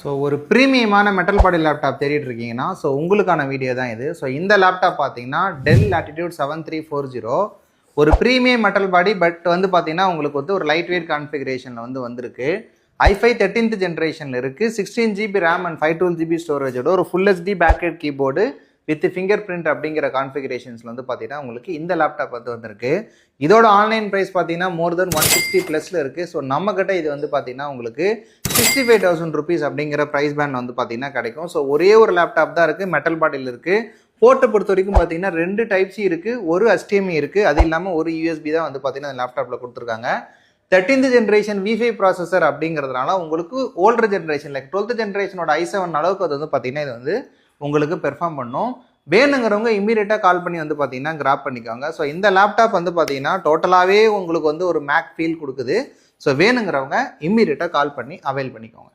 So ஒரு ப்ரீமியமான metal body laptop தேடிட்டு இருக்கீங்கன்னா ஸோ உங்களுக்கான வீடியோ தான் இது. ஸோ இந்த லேப்டாப் பார்த்தீங்கன்னா டெல் லேட்டிடியூட் 7340 ஒரு ப்ரீமியம் மெட்டல் பாடி. பட் வந்து பார்த்தீங்கன்னா உங்களுக்கு வந்து ஒரு லைட் வெயிட் கான்ஃபிகரேஷனில் வந்திருக்கு. i5 13th ஜென்ரேஷனில் இருக்குது. 16GB ரேம் அண்ட் 512GB ஸ்டோரேஜோட ஒரு full HD packet keyboard with finger print அப்படிங்கிற கான்ஃபிகரேஷன்ஸில் பார்த்தீங்கன்னா உங்களுக்கு இந்த லேப்டாப் வந்திருக்கு. இதோட ஆன்லைன் ப்ரைஸ் பார்த்தீங்கன்னா மோர் தென் 160+ இருக்குது. ஸோ நம்மக்கிட்ட இது பார்த்தீங்கன்னா உங்களுக்கு 65,000 rupees அப்படிங்கிற ப்ரைஸ் பேண்ட் பார்த்தீங்கன்னா கிடைக்கும். ஸோ ஒரே ஒரு லேப்டாப் தான் இருக்குது, மெட்டல் பாடியில் இருக்குது. போர்ட்டை பொறுத்த வரைக்கும் பார்த்தீங்கன்னா 2 Type-C இருக்குது, ஒரு HDMI இருக்குது, அது இல்லாமல் ஒரு USB தான் பார்த்தீங்கன்னா அந்த லேப்டாப்பில் கொடுத்துருக்காங்க. 13th ஜென்ரேஷன் V5 ப்ராசஸர் அப்படிங்கிறதுனால உங்களுக்கு older generation like 12th ஜென்ரேஷனோட i7 அளவுக்கு அது பார்த்தீங்கன்னா இது உங்களுக்கு பெர்ஃபார்ம் பண்ணும். வேணுங்கிறவங்க இம்மீடியட்டாக கால் பண்ணி பார்த்தீங்கன்னா கிராப் பண்ணிக்கோங்க. ஸோ இந்த லேப்டாப் பார்த்தீங்கன்னா டோட்டலாகவே உங்களுக்கு ஒரு மேக் ஃபீல் கொடுக்குது. ஸோ வேணுங்கிறவங்க இம்மீடியட்டாக கால் பண்ணி அவைல் பண்ணிக்கோங்க.